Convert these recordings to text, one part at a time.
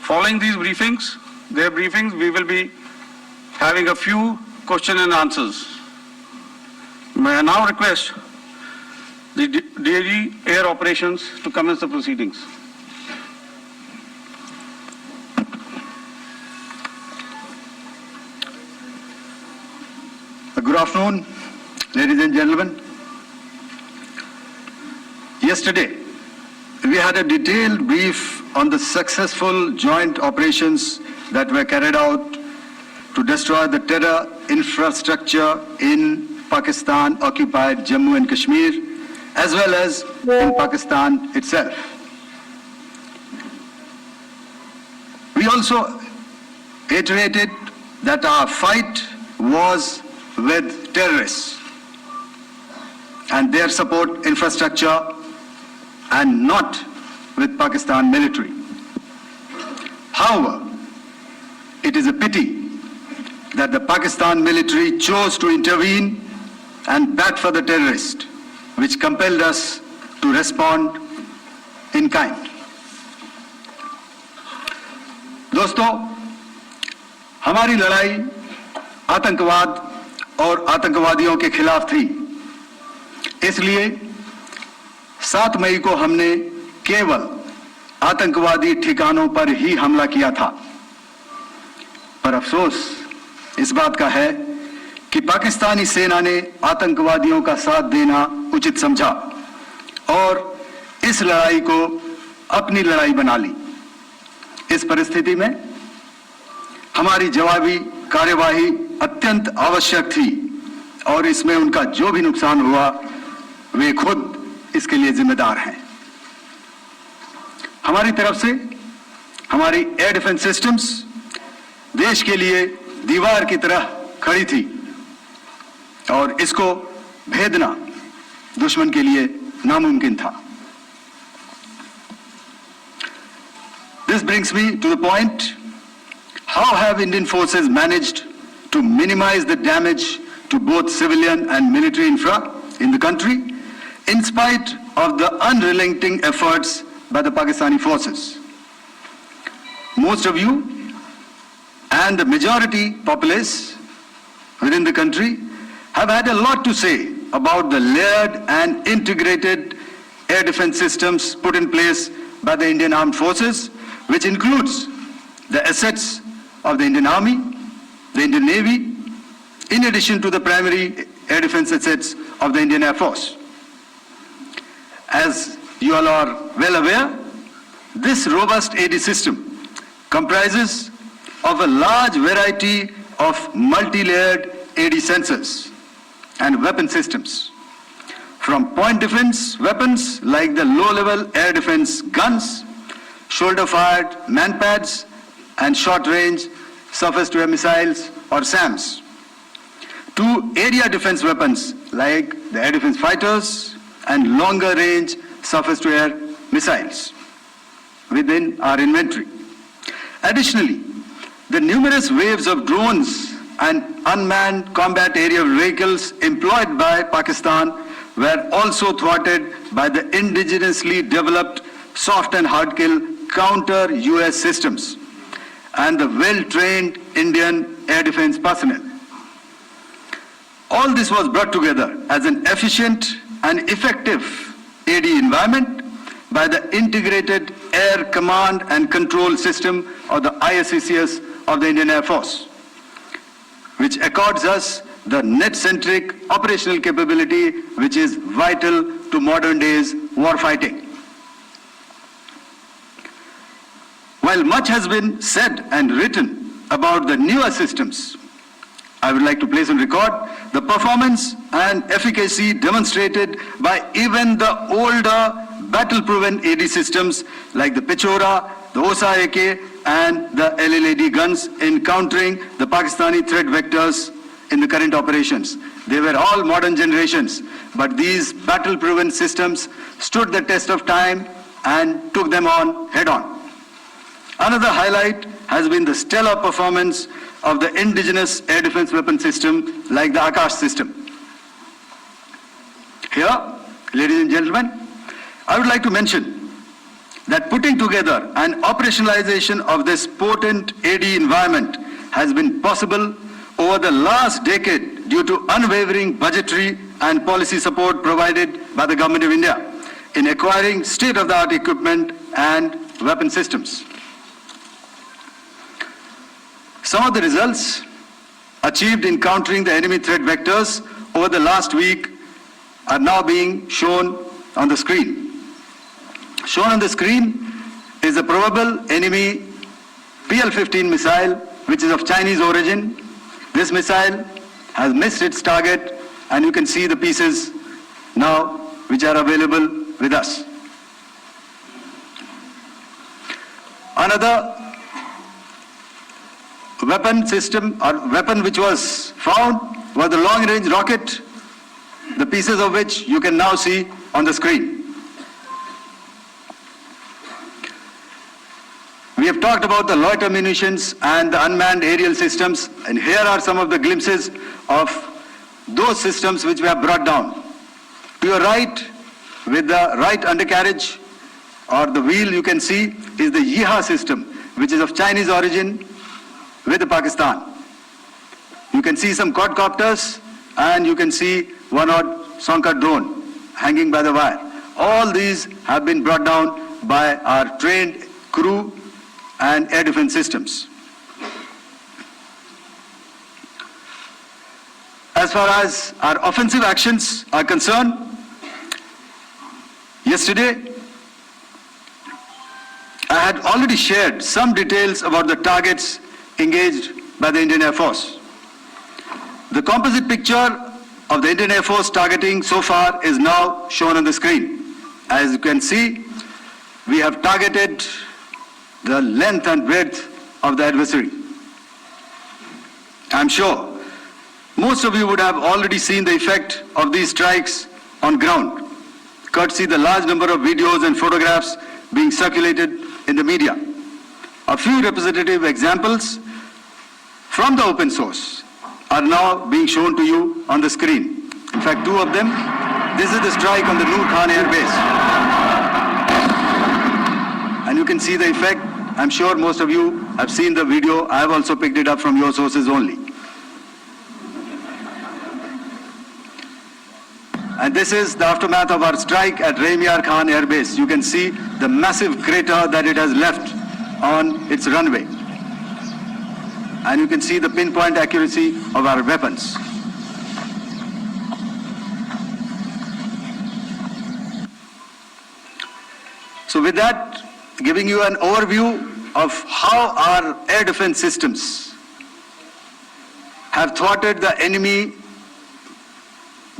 Following these briefings, we will be having a few question and answers. May I now request the DAG Air Operations to commence the proceedings. Good afternoon, ladies and gentlemen. Yesterday, we had a detailed brief on the successful joint operations that were carried out to destroy the terror infrastructure in Pakistan-occupied Jammu and Kashmir, as well as in Pakistan itself. We also iterated that our fight was with terrorists and their support infrastructure and not with Pakistan military. However, it is a pity that the Pakistan military chose to intervene and bat for the terrorist, which compelled us to respond in kind. दोस्तों, हमारी लड़ाई आतंकवाद और आतंकवादियों के खिलाफ थी। इसलिए 7 मई को हमने केवल आतंकवादी ठिकानों पर ही हमला किया था। पर अफसोस इस बात का है कि पाकिस्तानी सेना ने आतंकवादियों का साथ देना उचित समझा और इस लड़ाई को अपनी लड़ाई बना ली। इस परिस्थिति में हमारी जवाबी कार्यवाही अत्यंत आवश्यक थी और इसमें उनका जो भी नुकसान हुआ वे खुद इसके लिए जिम्मेदार हैं। हमारी तरफ से हमारी एयर डिफेंस सिस्टम्स देश के लिए दीवार की तरह खड़ी थी और इसको भेदना दुश्मन के लिए नामुमकिन था। This brings me to the point, how have Indian forces managed to minimize the damage to both civilian and military infra in the country in spite of the unrelenting efforts by the Pakistani forces? Most of you and the majority populace within the country have had a lot to say about the layered and integrated air defense systems put in place by the Indian Armed Forces, which includes the assets of the Indian Army, the Indian Navy, in addition to the primary air defense assets of the Indian Air Force. As you all are well aware, this robust AD system comprises of a large variety of multi-layered AD sensors and weapon systems, from point defense weapons like the low-level air defense guns, shoulder-fired manpads, and short-range surface-to-air missiles or SAMs, to area defense weapons like the air defense fighters and longer-range surface-to-air missiles within our inventory. Additionally, the numerous waves of drones and unmanned combat aerial vehicles employed by Pakistan were also thwarted by the indigenously developed soft and hard kill counter-US systems and the well-trained Indian air defense personnel. All this was brought together as an efficient and effective AD environment by the Integrated Air Command and Control System, or the ISCCS of the Indian Air Force, which accords us the net-centric operational capability which is vital to modern days warfighting. While much has been said and written about the newer systems, I would like to place on record the performance and efficacy demonstrated by even the older battle-proven AD systems like the Pechora, the OSA AK, and the LLAD guns in countering the Pakistani threat vectors in the current operations. They were all modern generations, but these battle-proven systems stood the test of time and took them on head-on. Another highlight has been the stellar performance of the indigenous air defense weapon system like the Akash system. Here, ladies and gentlemen, I would like to mention that putting together and operationalization of this potent AD environment has been possible over the last decade due to unwavering budgetary and policy support provided by the Government of India in acquiring state-of-the-art equipment and weapon systems. Some of the results achieved in countering the enemy threat vectors over the last week are now being shown on the screen. Shown on the screen is a probable enemy PL-15 missile, which is of Chinese origin. This missile has missed its target, and you can see the pieces now which are available with us. Another weapon system or weapon which was found was the long-range rocket, the pieces of which you can now see on the screen. We have talked about the loiter munitions and the unmanned aerial systems, and here are some of the glimpses of those systems which we have brought down. To your right, with the right undercarriage or the wheel, you can see is the Yeeha system, which is of Chinese origin with Pakistan. You can see some quadcopters, and you can see one odd Sonka drone hanging by the wire. All these have been brought down by our trained crew and air defense systems. As far as our offensive actions are concerned, yesterday I had already shared some details about the targets engaged by the Indian Air Force. The composite picture of the Indian Air Force targeting so far is now shown on the screen. As you can see, we have targeted the length and breadth of the adversary. I'm sure most of you would have already seen the effect of these strikes on ground, courtesy the large number of videos and photographs being circulated in the media. A few representative examples from the open source are now being shown to you on the screen. In fact, two of them. This is the strike on the Noor Khan Air Base. And you can see the effect. I'm sure most of you have seen the video. I have also picked it up from your sources only. And this is the aftermath of our strike at Raim Yar Khan Air Base. You can see the massive crater that it has left on its runway. And you can see the pinpoint accuracy of our weapons. So with that, giving you an overview of how our air defense systems have thwarted the enemy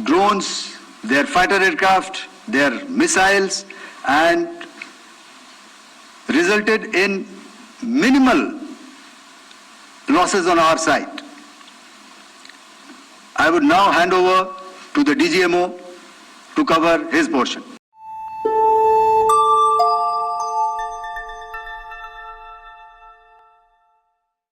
drones, their fighter aircraft, their missiles, and resulted in minimal losses on our side. I would now hand over to the DGMO to cover his portion.